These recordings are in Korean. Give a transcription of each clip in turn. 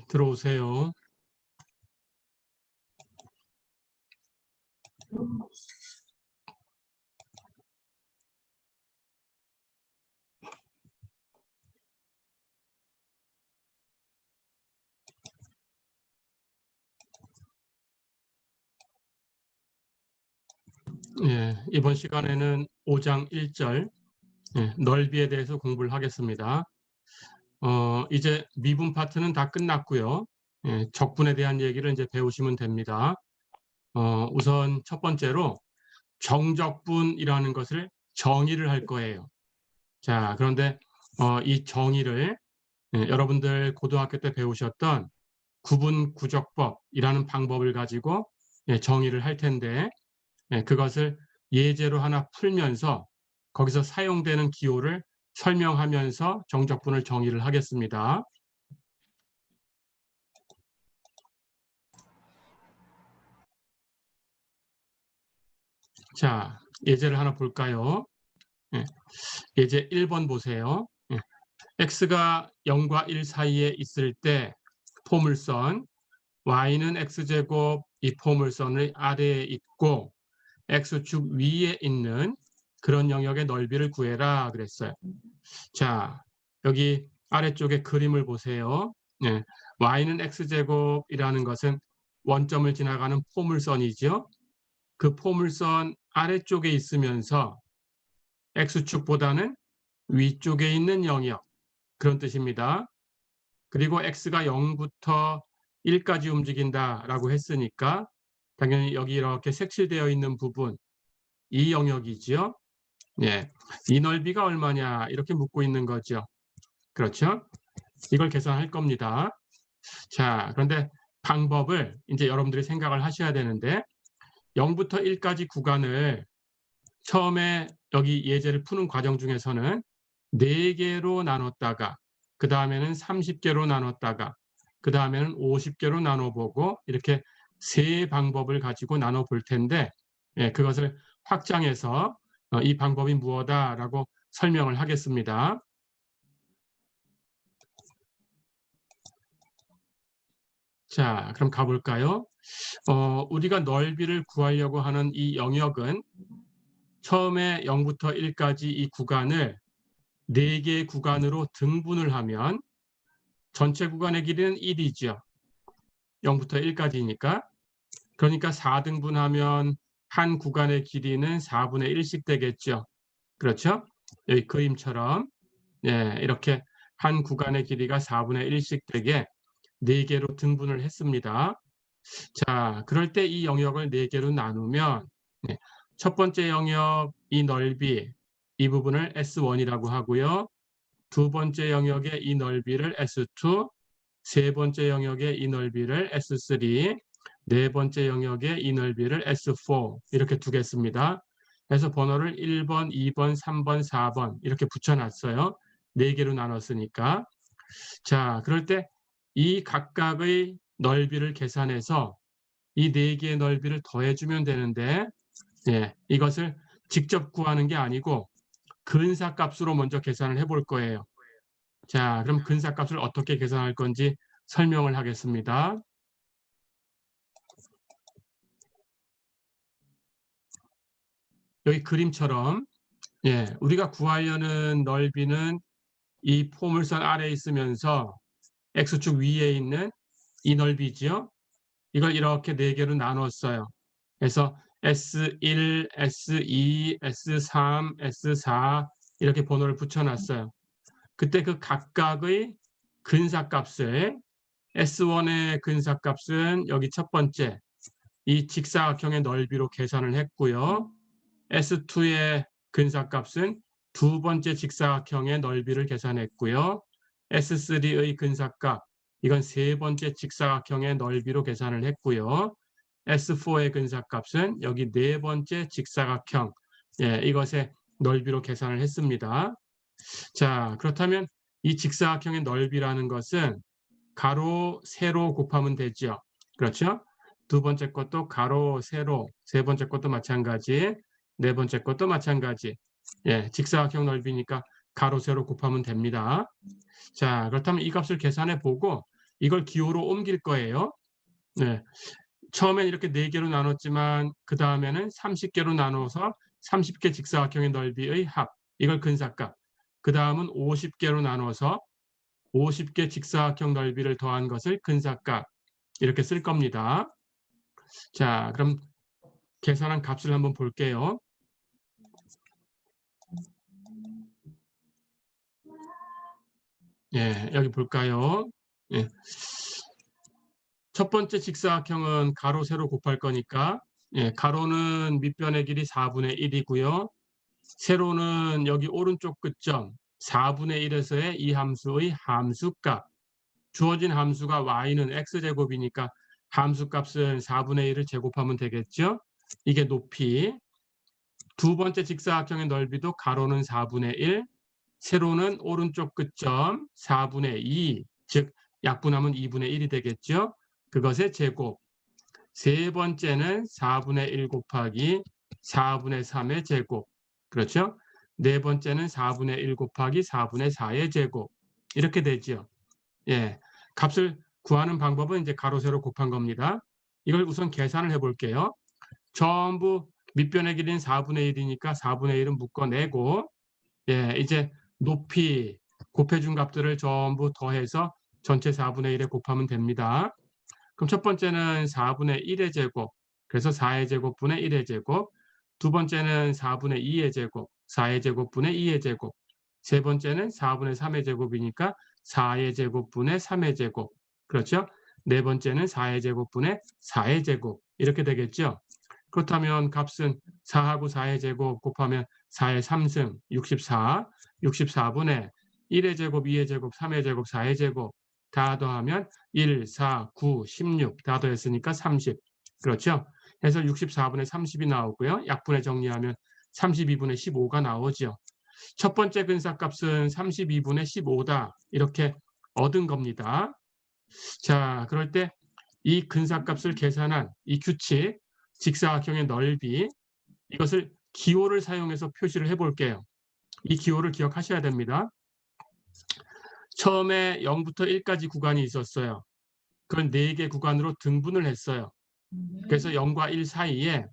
들어오세요. 이번 시간에는 5장 1절 넓이에 대해서 공부를 하겠습니다. 이제 미분 파트는 다 끝났고요. 적분에 대한 얘기를 이제 배우시면 됩니다. 우선 첫 번째로 정적분이라는 것을 정의를 할 거예요. 자, 그런데 이 정의를 여러분들 고등학교 때 배우셨던 구분구적법이라는 방법을 가지고 정의를 할 텐데, 그것을 예제로 하나 풀면서 거기서 사용되는 기호를 설명하면서 정적분을 정의를 하겠습니다. 자, 예제를 하나 볼까요? 예제 1번 보세요. x가 0과 1 사이에 있을 때 포물선 y는 x제곱 이 포물선의 아래에 있고 x축 위에 있는 그런 영역의 넓이를 구해라 그랬어요. 자, 여기 아래쪽에 그림을 보세요. y는 x제곱이라는 것은 원점을 지나가는 포물선이죠. 그 포물선 아래쪽에 있으면서 x축보다는 위쪽에 있는 영역, 그런 뜻입니다. 그리고 x가 0부터 1까지 움직인다라고 했으니까 당연히 여기 이렇게 색칠되어 있는 부분, 이 영역이지요. 이 넓이가 얼마냐 이렇게 묻고 있는 거죠. 그렇죠? 이걸 계산할 겁니다. 자, 그런데 방법을 이제 여러분들이 생각을 하셔야 되는데 0부터 1까지 구간을 처음에 여기 예제를 푸는 과정 중에서는 4개로 나눴다가 그 다음에는 30개로 나눴다가 그 다음에는 50개로 나눠보고 이렇게 세 방법을 가지고 나눠볼 텐데 그것을 확장해서 이 방법이 무엇이다라고 설명을 하겠습니다. 자, 그럼 가볼까요? 우리가 넓이를 구하려고 하는 이 영역은 처음에 0부터 1까지 이 구간을 4개의 구간으로 등분을 하면 전체 구간의 길이는 1이죠. 0부터 1까지니까. 그러니까 4등분하면 한 구간의 길이는 4분의 1씩 되겠죠. 그렇죠? 여기 그림처럼 이렇게 한 구간의 길이가 4분의 1씩 되게 4개로 등분을 했습니다. 자, 그럴 때 이 영역을 4개로 나누면 첫 번째 영역 이 넓이 이 부분을 S1이라고 하고요. 두 번째 영역의 이 넓이를 S2, 세 번째 영역의 이 넓이를 S3, 네 번째 영역의 이 넓이를 S4 이렇게 두겠습니다. 그래서 번호를 1번, 2번, 3번, 4번 이렇게 붙여놨어요. 4개로 나눴으니까. 자, 그럴 때 이 각각의 넓이를 계산해서 이 4개의 넓이를 더해주면 되는데 이것을 직접 구하는 게 아니고 근사값으로 먼저 계산을 해볼 거예요. 자, 그럼 근사값을 어떻게 계산할 건지 설명을 하겠습니다. 여기 그림처럼 우리가 구하려는 넓이는 이 포물선 아래에 있으면서 x축 위에 있는 이 넓이지요. 이걸 이렇게 4개로 나눴어요. 그래서 S1, S2, S3, S4 이렇게 번호를 붙여놨어요. 그때 그 각각의 근사값을 S1의 근사값은 여기 첫 번째 이 직사각형의 넓이로 계산을 했고요. S2의 근사값은 두 번째 직사각형의 넓이를 계산했고요. S3의 근사값, 이건 세 번째 직사각형의 넓이로 계산을 했고요. S4의 근사값은 여기 네 번째 직사각형, 이것의 넓이로 계산을 했습니다. 자, 그렇다면 이 직사각형의 넓이라는 것은 가로, 세로 곱하면 되죠. 그렇죠? 두 번째 것도 가로, 세로, 세 번째 것도 마찬가지, 네 번째 것도 마찬가지. 직사각형 넓이니까 가로, 세로 곱하면 됩니다. 자, 그렇다면 이 값을 계산해 보고 이걸 기호로 옮길 거예요. 네. 처음엔 이렇게 4개로 나눴지만 그 다음에는 30개로 나눠서 30개 직사각형의 넓이의 합, 이걸 근사값. 그 다음은 50개로 나눠서 50개 직사각형 넓이를 더한 것을 근사값, 이렇게 쓸 겁니다. 자, 그럼 계산한 값을 한번 볼게요. 예, 여기 볼까요? 예. 첫 번째 직사각형은 가로 세로 곱할 거니까, 예, 가로는 밑변의 길이 4분의 1이고요. 세로는 여기 오른쪽 끝점 4분의 1에서의 이 함수의 함수값. 주어진 함수가 y는 x제곱이니까 함수값은 4분의 1을 제곱하면 되겠죠. 이게 높이. 두 번째 직사각형의 넓이도 가로는 4분의 1, 세로는 오른쪽 끝점 4분의 2, 즉 약분하면 2분의 1이 되겠죠. 그것의 제곱. 세 번째는 4분의 1 곱하기 4분의 3의 제곱. 그렇죠? 네 번째는 4분의 1 곱하기 4분의 4의 제곱. 이렇게 되죠. 예. 값을 구하는 방법은 이제 가로 세로 곱한 겁니다. 이걸 우선 계산을 해 볼게요. 전부 밑변의 길이는 4분의 1이니까 4분의 1은 묶어내고, 예, 이제 높이 곱해준 값들을 전부 더해서 전체 4분의 1에 곱하면 됩니다. 그럼 첫 번째는 4분의 1의 제곱, 그래서 4의 제곱분의 1의 제곱. 두 번째는 4분의 2의 제곱, 4의 제곱분의 2의 제곱. 세 번째는 4분의 3의 제곱이니까 4의 제곱분의 3의 제곱. 그렇죠? 네 번째는 4의 제곱분의 4의 제곱. 이렇게 되겠죠? 그렇다면 값은 4하고 4의 제곱 곱하면 4의 3승 64, 64분의 1의 제곱, 2의 제곱, 3의 제곱, 4의 제곱 다 더하면 1, 4, 9, 16 다 더했으니까 30. 그렇죠? 해서 64분의 30이 나오고요. 약분에 정리하면 32분의 15가 나오죠. 첫 번째 근사값은 32분의 15다. 이렇게 얻은 겁니다. 자, 그럴 때 이 근사값을 계산한 이 규칙, 직사각형의 넓이, 이것을 기호를 사용해서 표시를 해볼게요. 이 기호를 기억하셔야 됩니다. 처음에 0부터 1까지 구간이 있었어요. 그걸 4개 구간으로 등분을 했어요. 그래서 0과 1 사이에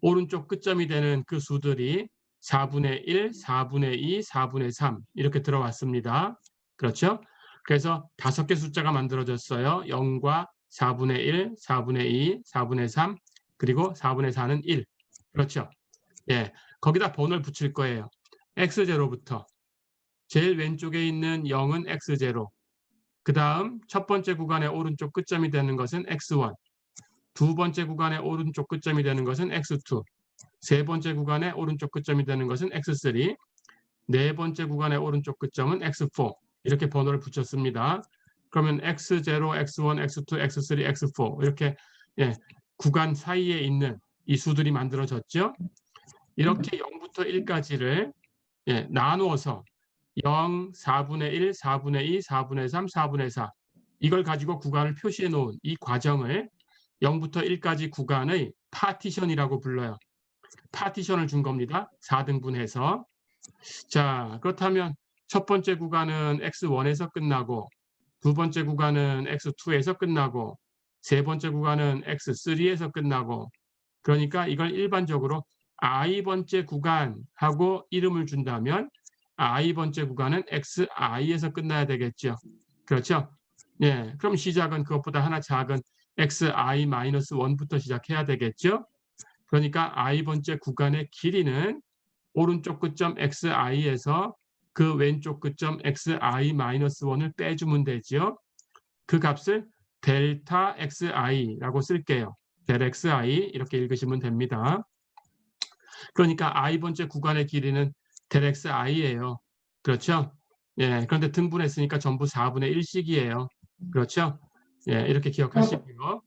오른쪽 끝점이 되는 그 수들이 4분의 1, 4분의 2, 4분의 3 이렇게 들어왔습니다. 그렇죠? 그래서 5개 숫자가 만들어졌어요. 0과 4분의 1, 4분의 2, 4분의 3, 그리고 4분의 4는 1. 그렇죠? 예, 거기다 번호를 붙일 거예요. x0부터 제일 왼쪽에 있는 0은 x0. 그 다음 첫 번째 구간의 오른쪽 끝점이 되는 것은 x1. 두 번째 구간의 오른쪽 끝점이 되는 것은 x2. 세 번째 구간의 오른쪽 끝점이 되는 것은 x3. 네 번째 구간의 오른쪽 끝점은 x4. 이렇게 번호를 붙였습니다. 그러면 x0, x1, x2, x3, x4 이렇게, 예, 구간 사이에 있는 이 수들이 만들어졌죠. 이렇게 0부터 1까지를, 예, 나누어서 0, 4분의 1, 4분의 2, 4분의 3, 4분의 4 이걸 가지고 구간을 표시해 놓은 이 과정을 0부터 1까지 구간의 파티션이라고 불러요. 파티션을 준 겁니다. 4등분해서. 자, 그렇다면 첫 번째 구간은 x1에서 끝나고, 두 번째 구간은 x2에서 끝나고, 세 번째 구간은 x3에서 끝나고, 그러니까 이걸 일반적으로 i번째 구간하고 이름을 준다면 i번째 구간은 xi에서 끝나야 되겠죠. 그렇죠? 예, 그럼 시작은 그것보다 하나 작은 xi-1부터 시작해야 되겠죠. 그러니까 i번째 구간의 길이는 오른쪽 끝점 xi에서 그 왼쪽 끝점 xi-1을 빼주면 되죠. 그 값을 델타 xi라고 쓸게요. 델 xi 이렇게 읽으시면 됩니다. 그러니까 i번째 구간의 길이는 델 xi예요. 그렇죠? 예, 그런데 등분했으니까 전부 4분의 1씩이에요. 그렇죠? 예, 이렇게 기억하시고요.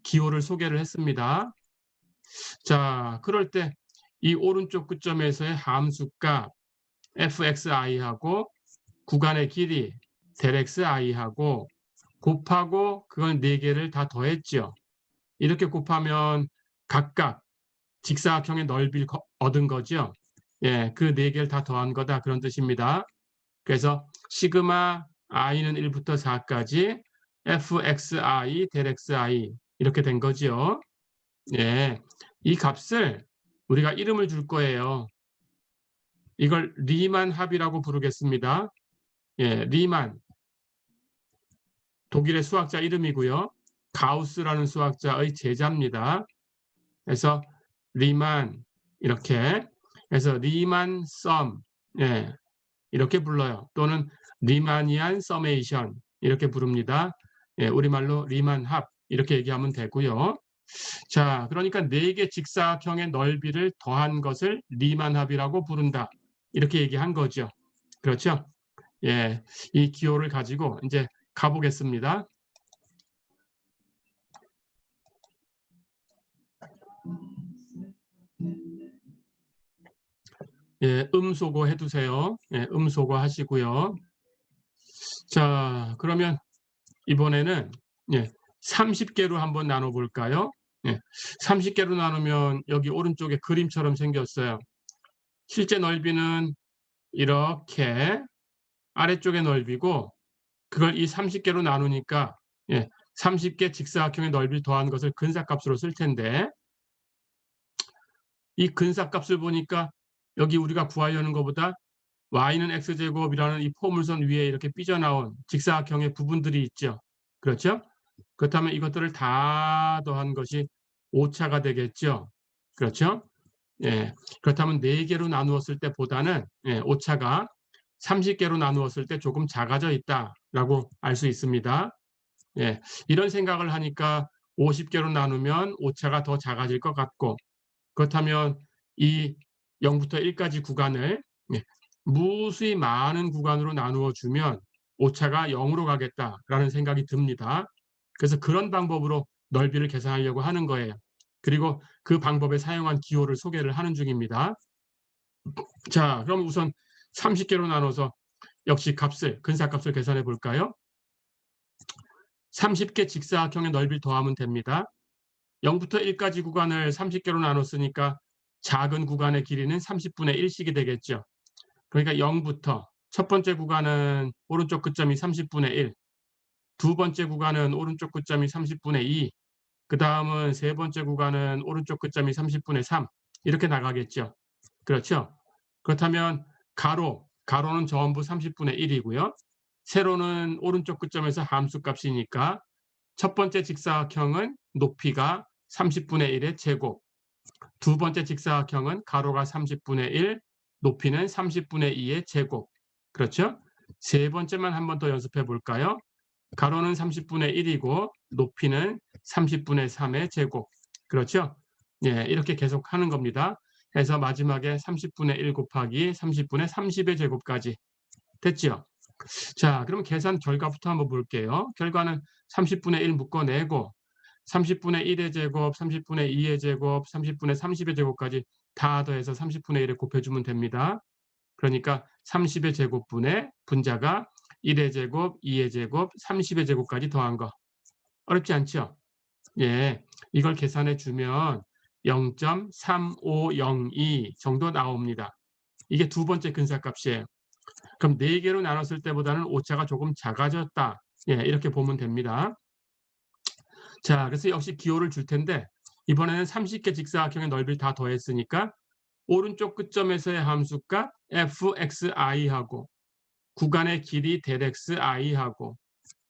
기호를 소개를 했습니다. 자, 그럴 때 이 오른쪽 끝점에서의 함수값 fxi하고 구간의 길이 델 xi하고 곱하고 그걸 4개를 다 더했죠. 이렇게 곱하면 각각 직사각형의 넓이를 얻은 거죠. 예, 그 4개를 다 더한 거다 그런 뜻입니다. 그래서 시그마 i는 1부터 4까지 fxi del xi 이렇게 된 거죠. 예, 이 값을 우리가 이름을 줄 거예요. 이걸 리만 합이라고 부르겠습니다. 예, 리만 독일의 수학자 이름이고요. 가우스라는 수학자의 제자입니다. 그래서 리만 이렇게 해서 리만 썸 예, 이렇게 불러요. 또는 리마니안 서메이션 이렇게 부릅니다. 예, 우리말로 리만 합 이렇게 얘기하면 되고요. 자, 그러니까 4개 직사각형의 넓이를 더한 것을 리만 합이라고 부른다. 이렇게 얘기한 거죠. 그렇죠? 예, 이 기호를 가지고 이제 가보겠습니다. 예, 음소거 해두세요. 예, 음소거 하시고요. 자, 그러면 이번에는 예, 30개로 한번 나눠볼까요? 예, 30개로 나누면 여기 오른쪽에 그림처럼 생겼어요. 실제 넓이는 이렇게 아래쪽의 넓이고 그걸 이 30개로 나누니까 예, 30개 직사각형의 넓이를 더한 것을 근사값으로 쓸 텐데 이 근사값을 보니까 여기 우리가 구하려는 것보다 y는 x제곱이라는 이 포물선 위에 이렇게 삐져나온 직사각형의 부분들이 있죠. 그렇죠? 그렇다면 이것들을 다 더한 것이 오차가 되겠죠. 그렇죠? 예. 그렇다면 4개로 나누었을 때보다는 예, 오차가 30개로 나누었을 때 조금 작아져 있다라고 알 수 있습니다. 예. 이런 생각을 하니까 50개로 나누면 오차가 더 작아질 것 같고 그렇다면 이 0부터 1까지 구간을 예, 무수히 많은 구간으로 나누어 주면 오차가 0으로 가겠다라는 생각이 듭니다. 그래서 그런 방법으로 넓이를 계산하려고 하는 거예요. 그리고 그 방법에 사용한 기호를 소개를 하는 중입니다. 자, 그럼 우선 30개로 나눠서 역시 값을, 근사값을 계산해 볼까요? 30개 직사각형의 넓이를 더하면 됩니다. 0부터 1까지 구간을 30개로 나눴으니까 작은 구간의 길이는 30분의 1씩이 되겠죠. 그러니까 0부터 첫 번째 구간은 오른쪽 끝점이 30분의 1, 두 번째 구간은 오른쪽 끝점이 30분의 2, 그 다음은 세 번째 구간은 오른쪽 끝점이 30분의 3 이렇게 나가겠죠. 그렇죠? 그렇다면 가로는 전부 30분의 1이고요. 세로는 오른쪽 끝점에서 함수값이니까 첫 번째 직사각형은 높이가 30분의 1의 제곱, 두 번째 직사각형은 가로가 30분의 1, 높이는 30분의 2의 제곱. 그렇죠? 세 번째만 한 번 더 연습해 볼까요? 가로는 30분의 1이고 높이는 30분의 3의 제곱. 그렇죠? 예, 이렇게 계속 하는 겁니다. 해서 마지막에 30분의 1 곱하기 30분의 30의 제곱까지 됐죠? 자, 그럼 계산 결과부터 한번 볼게요. 결과는 30분의 1 묶어내고 30분의 1의 제곱, 30분의 2의 제곱, 30분의 30의 제곱까지 다 더해서 30분의 1에 곱해주면 됩니다. 그러니까 30의 제곱분의 분자가 1의 제곱, 2의 제곱, 30의 제곱까지 더한 거. 어렵지 않죠? 예, 이걸 계산해 주면 0.3502 정도 나옵니다. 이게 두 번째 근사값이에요. 그럼 4개로 나눴을 때보다는 오차가 조금 작아졌다. 예, 이렇게 보면 됩니다. 자, 그래서 역시 기호를 줄 텐데 이번에는 30개 직사각형의 넓이를 다 더했으니까 오른쪽 끝점에서의 함수값 fxi하고 구간의 길이 Δxi하고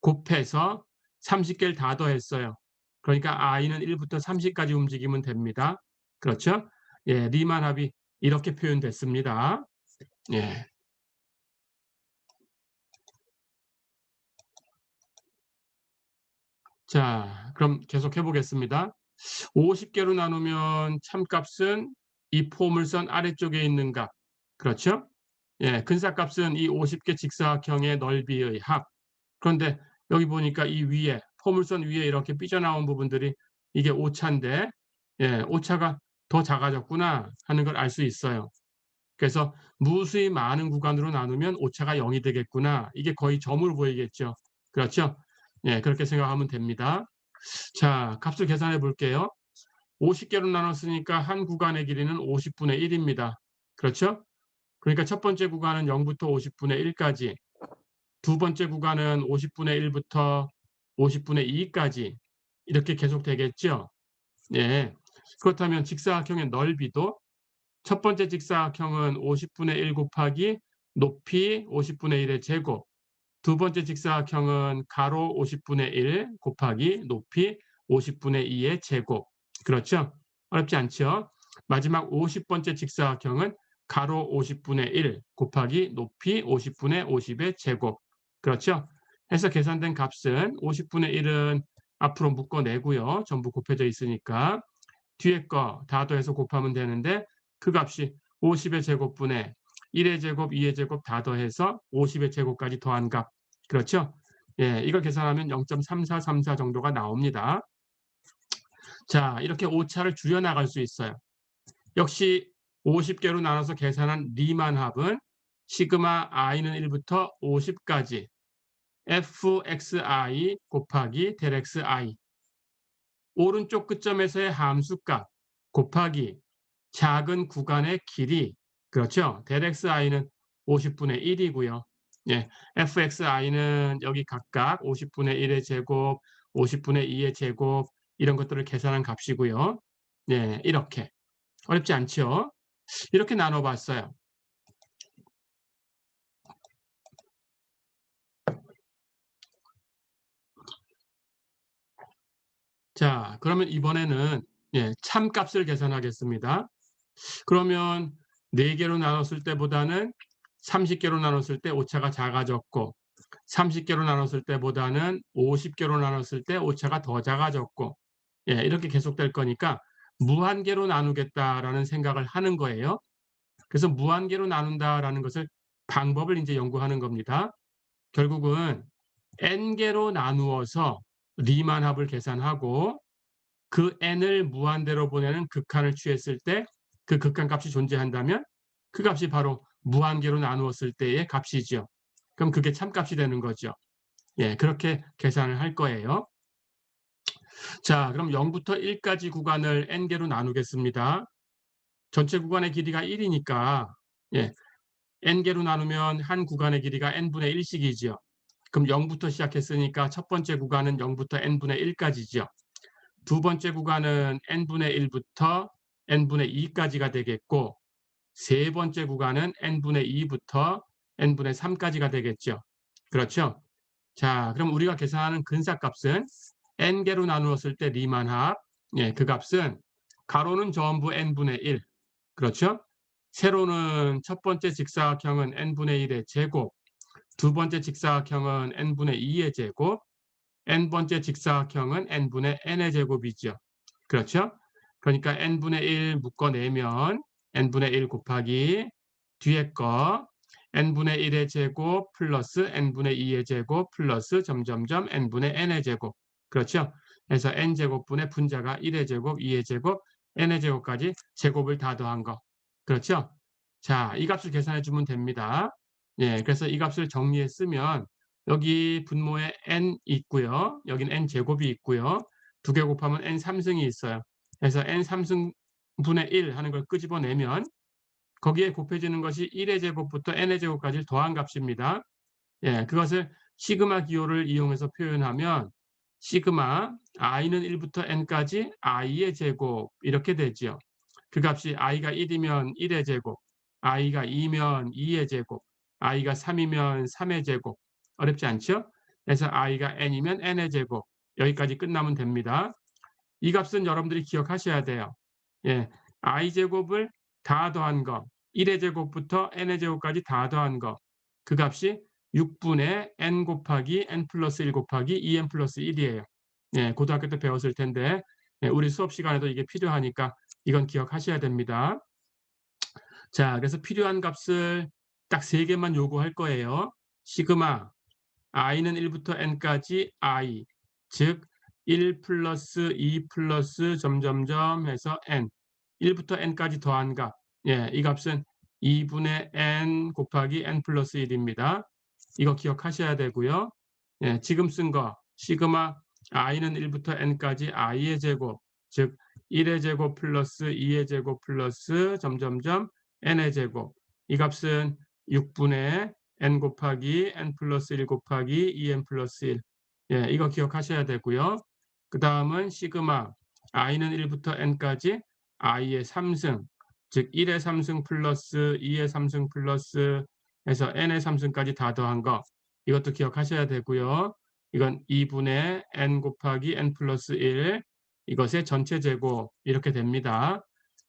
곱해서 30개를 다 더했어요. 그러니까 i는 1부터 30까지 움직이면 됩니다. 그렇죠? 예, 리만 합이 이렇게 표현됐습니다. 예. 자, 그럼 계속 해보겠습니다. 50개로 나누면 참값은 이 포물선 아래쪽에 있는 값. 그렇죠? 예, 근사값은 이 50개 직사각형의 넓이의 합. 그런데 여기 보니까 이 위에 포물선 위에 이렇게 삐져나온 부분들이 이게 오차인데 예, 오차가 더 작아졌구나 하는 걸 알 수 있어요. 그래서 무수히 많은 구간으로 나누면 오차가 0이 되겠구나. 이게 거의 점으로 보이겠죠. 그렇죠? 예, 그렇게 생각하면 됩니다. 자, 값을 계산해 볼게요. 50개로 나눴으니까 한 구간의 길이는 50분의 1입니다. 그렇죠? 그러니까 첫 번째 구간은 0부터 50분의 1까지, 두 번째 구간은 50분의 1부터 50분의 2까지 이렇게 계속 되겠죠. 예. 그렇다면 직사각형의 넓이도 첫 번째 직사각형은 50분의 1 곱하기 높이 50분의 1의 제곱, 두 번째 직사각형은 가로 50분의 1 곱하기 높이 50분의 2의 제곱. 그렇죠? 어렵지 않죠? 마지막 50번째 직사각형은 가로 50분의 1 곱하기 높이 50분의 50의 제곱. 그렇죠? 해서 계산된 값은 50분의 1은 앞으로 묶어내고요. 전부 곱해져 있으니까. 뒤에 거 다 더해서 곱하면 되는데 그 값이 50의 제곱분의 1의 제곱, 2의 제곱 다 더해서 50의 제곱까지 더한 값. 그렇죠? 예, 이걸 계산하면 0.3434 정도가 나옵니다. 자, 이렇게 오차를 줄여나갈 수 있어요. 역시 50개로 나눠서 계산한 리만 합은 시그마 i는 1부터 50까지 fxi 곱하기 델 xi, 오른쪽 끝점에서의 함수값 곱하기 작은 구간의 길이, 그렇죠? 델 xi는 50분의 1이고요. 예, fxi는 여기 각각 50분의 1의 제곱, 50분의 2의 제곱 이런 것들을 계산한 값이고요. 예, 이렇게 어렵지 않죠? 이렇게 나눠봤어요. 자, 그러면 이번에는 예, 참값을 계산하겠습니다. 그러면 4개로 나눴을 때보다는 30개로 나눴을 때 오차가 작아졌고, 30개로 나눴을 때보다는 50개로 나눴을 때 오차가 더 작아졌고, 예, 이렇게 계속될 거니까 무한개로 나누겠다라는 생각을 하는 거예요. 그래서 무한개로 나눈다라는 것을 방법을 이제 연구하는 겁니다. 결국은 n개로 나누어서 리만 합을 계산하고 그 n을 무한대로 보내는 극한을 취했을 때 그 극한 값이 존재한다면 그 값이 바로 무한개로 나누었을 때의 값이죠. 그럼 그게 참값이 되는 거죠. 예, 그렇게 계산을 할 거예요. 자, 그럼 0부터 1까지 구간을 n개로 나누겠습니다. 전체 구간의 길이가 1이니까 예, n개로 나누면 한 구간의 길이가 n분의 1씩이죠. 그럼 0부터 시작했으니까 첫 번째 구간은 0부터 n분의 1까지죠. 두 번째 구간은 n분의 1부터 n분의 2까지가 되겠고, 세 번째 구간은 n분의 2부터 n분의 3까지가 되겠죠. 그렇죠? 자, 그럼 우리가 계산하는 근사값은 n개로 나누었을 때 리만합, 예, 그 값은 가로는 전부 n분의 1, 그렇죠? 세로는 첫 번째 직사각형은 n분의 1의 제곱, 두 번째 직사각형은 n분의 2의 제곱, n번째 직사각형은 n분의 n의 제곱이죠. 그렇죠? 그러니까 n분의 1 묶어내면 n분의 1 곱하기 뒤에 거 n분의 1의 제곱 플러스 n분의 2의 제곱 플러스 점점점 n분의 n의 제곱. 그렇죠? 그래서 n제곱분의 분자가 1의 제곱, 2의 제곱, n의 제곱까지 제곱을 다 더한 거. 그렇죠? 자, 이 값을 계산해 주면 됩니다. 예, 그래서 이 값을 정리해 쓰면 여기 분모에 n 있고요. 여기는 n 제곱이 있고요. 두 개 곱하면 n 3승이 있어요. 그래서 n 3승분의 1 하는 걸 끄집어내면 거기에 곱해지는 것이 1의 제곱부터 n의 제곱까지 더한 값입니다. 예, 그것을 시그마 기호를 이용해서 표현하면 시그마 i는 1부터 n까지 i의 제곱 이렇게 되죠. 그 값이 i가 1이면 1의 제곱, i가 2면 2의 제곱, i가 3이면 3의 제곱. 어렵지 않죠? 그래서 i가 n이면 n의 제곱. 여기까지 끝나면 됩니다. 이 값은 여러분들이 기억하셔야 돼요. 예, i제곱을 다 더한 거, 1의 제곱부터 n의 제곱까지 다 더한 거. 그 값이 6분의 n 곱하기 n 플러스 1 곱하기 2n 플러스 1이에요. 예, 고등학교 때 배웠을 텐데 예, 우리 수업 시간에도 이게 필요하니까 이건 기억하셔야 됩니다. 자, 그래서 필요한 값을 딱 3개만 요구할 거예요. 시그마 i는 1부터 n까지 i, 즉 1 플러스 2 플러스 점점점 해서 n, 1부터 n까지 더한 값. 예, 이 값은 2분의 n 곱하기 n 플러스 1입니다. 이거 기억하셔야 되고요. 예, 지금 쓴 거 시그마 i는 1부터 n까지 i의 제곱, 즉 1의 제곱 플러스 2의 제곱 플러스 점점점 n의 제곱. 이 값은 6분의 n 곱하기 n 플러스 1 곱하기 2n 플러스 1. 예, 이거 기억하셔야 되고요. 그다음은 시그마 i는 1부터 n까지 i의 3승, 즉 1의 3승 플러스 2의 3승 플러스 해서 n의 3승까지 다 더한 거, 이것도 기억하셔야 되고요. 이건 2분의 n 곱하기 n 플러스 1, 이것의 전체 제곱 이렇게 됩니다.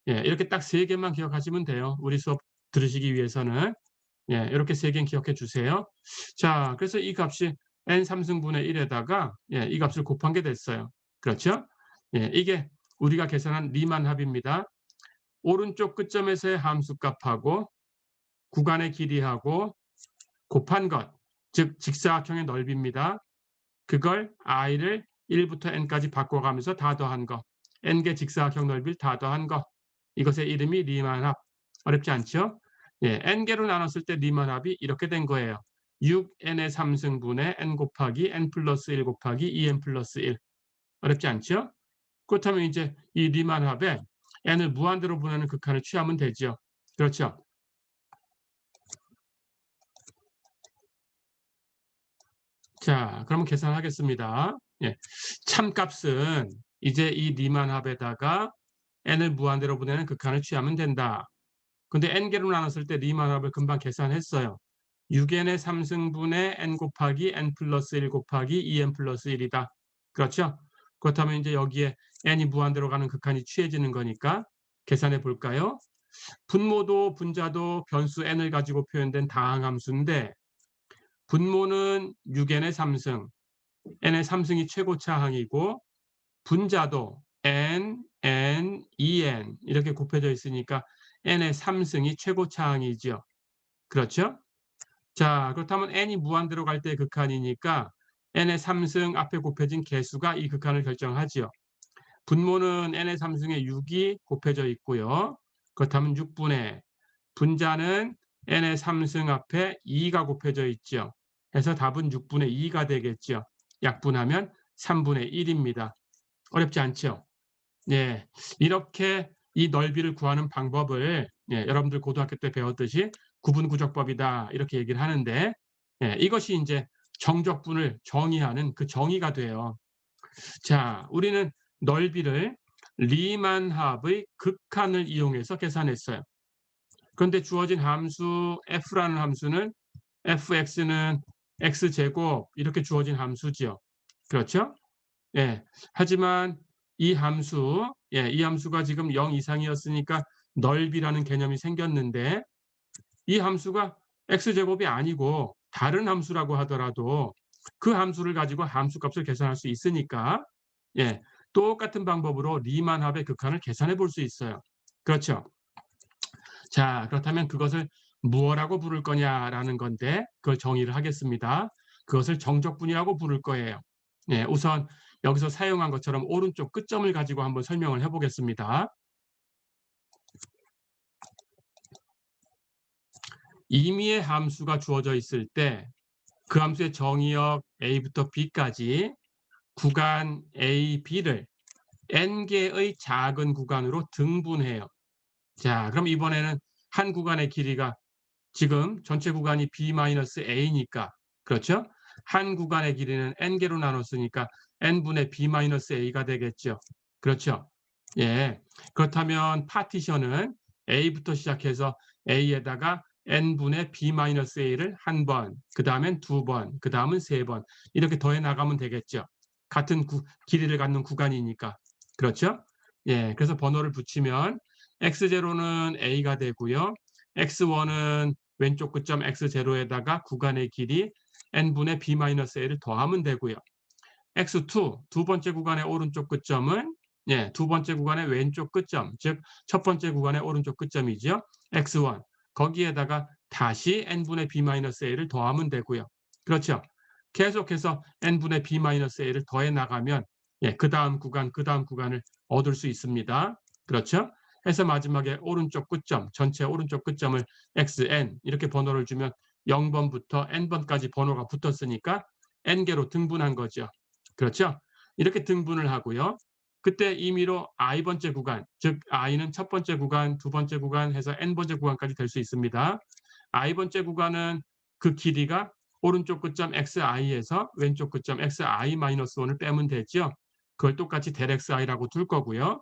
예, 이렇게 딱 세 개만 기억하시면 돼요. 우리 수업 들으시기 위해서는. 예, 이렇게 세 개는 기억해 주세요. 자, 그래서 이 값이 n 3승분의 1에다가 예, 이 값을 곱한 게 됐어요. 그렇죠? 예, 이게 우리가 계산한 리만 합입니다. 오른쪽 끝점에서의 함수값하고 구간의 길이하고 곱한 것, 즉 직사각형의 넓이입니다. 그걸 i를 1부터 n까지 바꿔가면서 다 더한 거, n개 직사각형 넓이를 다 더한 거, 이것의 이름이 리만합. 어렵지 않죠? 예, n개로 나눴을 때 리만합이 이렇게 된 거예요. 6n의 3승분의 n 곱하기 n 플러스 1 곱하기 2n 플러스 1. 어렵지 않죠? 그렇다면 이제 이 리만합에 n을 무한대로 보내는 극한을 취하면 되죠. 그렇죠? 자, 그러면 계산하겠습니다. 예, 참값은 이제 이 리만합에다가 n을 무한대로 보내는 극한을 취하면 된다. 근데 n개로 나눴을 때 리만합을 금방 계산했어요. 6n의 3승분의 n 곱하기 n 플러스 1 곱하기 2n 플러스 1이다. 그렇죠? 그렇다면 이제 여기에 n이 무한대로 가는 극한이 취해지는 거니까 계산해 볼까요? 분모도 분자도 변수 n을 가지고 표현된 다항함수인데 분모는 6n의 3승, n의 3승이 최고차항이고 분자도 n, n, 2n 이렇게 곱해져 있으니까 n의 3승이 최고차항이죠. 그렇죠? 자, 그렇다면 n이 무한대로 갈 때 극한이니까 n의 3승 앞에 곱해진 개수가 이 극한을 결정하지요. 분모는 n의 3승에 6이 곱해져 있고요. 그렇다면 6분의 분자는 n의 3승 앞에 2가 곱해져 있죠. 해서 답은 6분의 2가 되겠죠. 약분하면 3분의 1입니다. 어렵지 않죠? 예, 이렇게 이 넓이를 구하는 방법을 예, 여러분들 고등학교 때 배웠듯이 구분구적법이다 이렇게 얘기를 하는데 예, 이것이 이제 정적분을 정의하는 그 정의가 돼요. 자, 우리는 넓이를 리만합의 극한을 이용해서 계산했어요. 그런데 주어진 함수 f라는 함수는 fx는 x제곱 이렇게 주어진 함수지요. 그렇죠? 예. 하지만 이 함수, 예, 이 함수가 지금 0 이상이었으니까 넓이라는 개념이 생겼는데 이 함수가 x제곱이 아니고 다른 함수라고 하더라도 그 함수를 가지고 함수값을 계산할 수 있으니까 예, 똑같은 방법으로 리만합의 극한을 계산해 볼 수 있어요. 그렇죠? 자, 그렇다면 그것을 무엇라고 부를 거냐라는 건데 그걸 정의를 하겠습니다. 그것을 정적분이라고 부를 거예요. 예, 우선 여기서 사용한 것처럼 오른쪽 끝점을 가지고 한번 설명을 해보겠습니다. 임의의 함수가 주어져 있을 때 그 함수의 정의역 a부터 b까지 구간 a, b를 n개의 작은 구간으로 등분해요. 자, 그럼 이번에는 한 구간의 길이가 지금 전체 구간이 b-a니까 그렇죠? 한 구간의 길이는 n개로 나눴으니까 n분의 b-a가 되겠죠. 그렇죠? 예. 그렇다면 파티션은 a부터 시작해서 a에다가 n분의 b-a를 한 번, 그 다음엔 두 번, 그 다음은 세 번 이렇게 더해 나가면 되겠죠. 같은 길이를 갖는 구간이니까. 그렇죠? 예. 그래서 번호를 붙이면 x0는 a가 되고요. x1은 왼쪽 끝점 x0에다가 구간의 길이 n분의 b-a를 더하면 되고요. x2, 두 번째 구간의 오른쪽 끝점은 예, 두 번째 구간의 왼쪽 끝점, 즉 첫 번째 구간의 오른쪽 끝점이죠. x1, 거기에다가 다시 n분의 b-a를 더하면 되고요. 그렇죠. 계속해서 n분의 b-a를 더해 나가면 예, 그 다음 구간을 얻을 수 있습니다. 그렇죠. 해서 마지막에 오른쪽 끝점, 전체 오른쪽 끝점을 xn 이렇게 번호를 주면 0번부터 n번까지 번호가 붙었으니까 n개로 등분한 거죠. 그렇죠? 이렇게 등분을 하고요. 그때 임의로 i번째 구간, 즉 i는 첫 번째 구간, 두 번째 구간 해서 n번째 구간까지 될 수 있습니다. i번째 구간은 그 길이가 오른쪽 끝점 xi에서 왼쪽 끝점 xi-1을 빼면 되죠. 그걸 똑같이 델xi라고 둘 거고요.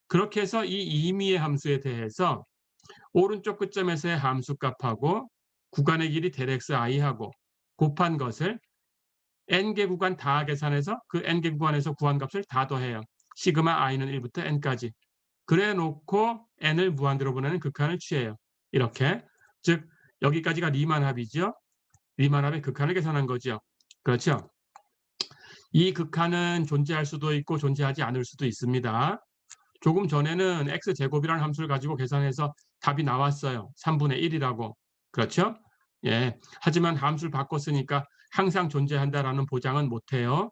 그렇게 해서 이 임의의 함수에 대해서 오른쪽 끝점에서의 함수값하고 구간의 길이 델xi하고 곱한 것을 n개 구간 다 계산해서 그 n개 구간에서 구한 값을 다 더해요. 시그마 i는 1부터 n까지. 그래 놓고 n을 무한대로 보내는 극한을 취해요. 이렇게. 즉 여기까지가 리만 합이죠. 리만 합의 극한을 계산한 거죠. 그렇죠? 이 극한은 존재할 수도 있고 존재하지 않을 수도 있습니다. 조금 전에는 x제곱이라는 함수를 가지고 계산해서 답이 나왔어요. 3분의 1이라고. 그렇죠? 예. 하지만 함수를 바꿨으니까 항상 존재한다라는 보장은 못해요.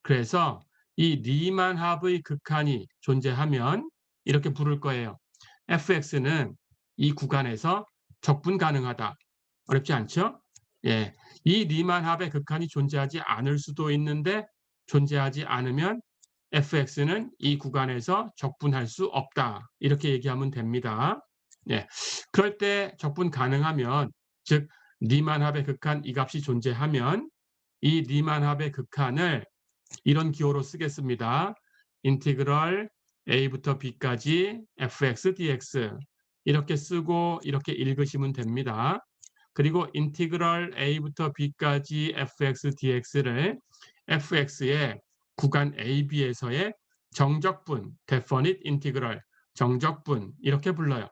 그래서 이 리만 합의 극한이 존재하면 이렇게 부를 거예요. fx는 이 구간에서 적분 가능하다. 어렵지 않죠? 예. 이 리만 합의 극한이 존재하지 않을 수도 있는데 존재하지 않으면 fx는 이 구간에서 적분할 수 없다. 이렇게 얘기하면 됩니다. 예. 그럴 때 적분 가능하면, 즉 리만 합의 극한 이 값이 존재하면 이 리만 합의 극한을 이런 기호로 쓰겠습니다. 인티그럴 a부터 b까지 fx dx 이렇게 쓰고 이렇게 읽으시면 됩니다. 그리고 인티그럴 a부터 b까지 fx dx를 fx의 구간 AB에서의 정적분, definite integral, 정적분 이렇게 불러요.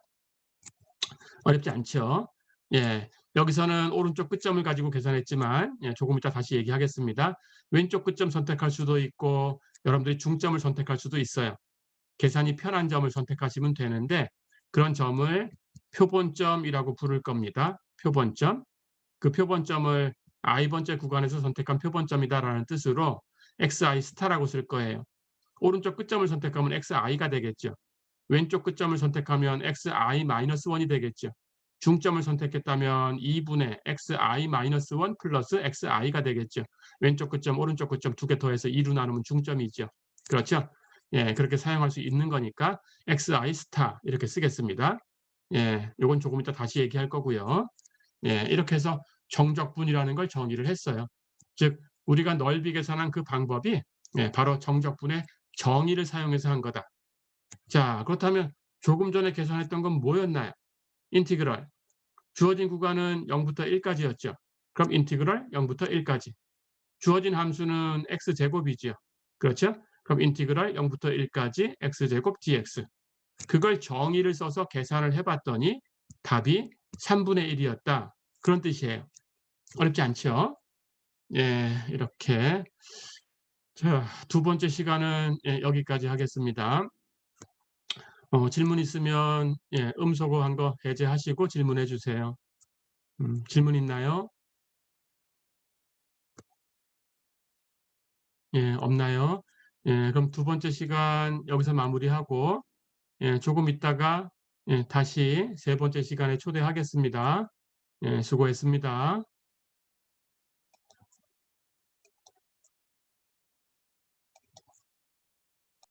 어렵지 않죠? 예, 여기서는 오른쪽 끝점을 가지고 계산했지만 조금 이따 다시 얘기하겠습니다. 왼쪽 끝점 선택할 수도 있고 여러분들이 중점을 선택할 수도 있어요. 계산이 편한 점을 선택하시면 되는데 그런 점을 표본점이라고 부를 겁니다. 표본점. 그 표본점을 i번째 구간에서 선택한 표본점이다라는 뜻으로 xi 스타라고 쓸 거예요. 오른쪽 끝점을 선택하면 xi가 되겠죠. 왼쪽 끝점을 선택하면 xi-1이 되겠죠. 중점을 선택했다면 2분의 xi-1 플러스 xi가 되겠죠. 왼쪽 끝점, 오른쪽 끝점 두 개 더해서 2로 나누면 중점이죠. 그렇죠? 예, 그렇게 사용할 수 있는 거니까 xi 스타 이렇게 쓰겠습니다. 예, 요건 조금 이따 다시 얘기할 거고요. 예, 이렇게 해서 정적분이라는 걸 정의를 했어요. 즉 우리가 넓이 계산한 그 방법이 바로 정적분의 정의를 사용해서 한 거다. 자, 그렇다면 조금 전에 계산했던 건 뭐였나요? 인티그럴. 주어진 구간은 0부터 1까지였죠. 그럼 인티그럴 0부터 1까지. 주어진 함수는 x제곱이죠. 그렇죠? 그럼 인티그럴 0부터 1까지 x제곱 dx. 그걸 정의를 써서 계산을 해봤더니 답이 3분의 1이었다. 그런 뜻이에요. 어렵지 않죠? 예, 이렇게. 자, 두 번째 시간은 여기까지 하겠습니다. 질문 있으면 음소거한 거 해제하시고 질문해 주세요. 질문 있나요? 예, 없나요? 예, 그럼 두 번째 시간 여기서 마무리하고 조금 있다가 다시 세 번째 시간에 초대하겠습니다. 예, 수고했습니다.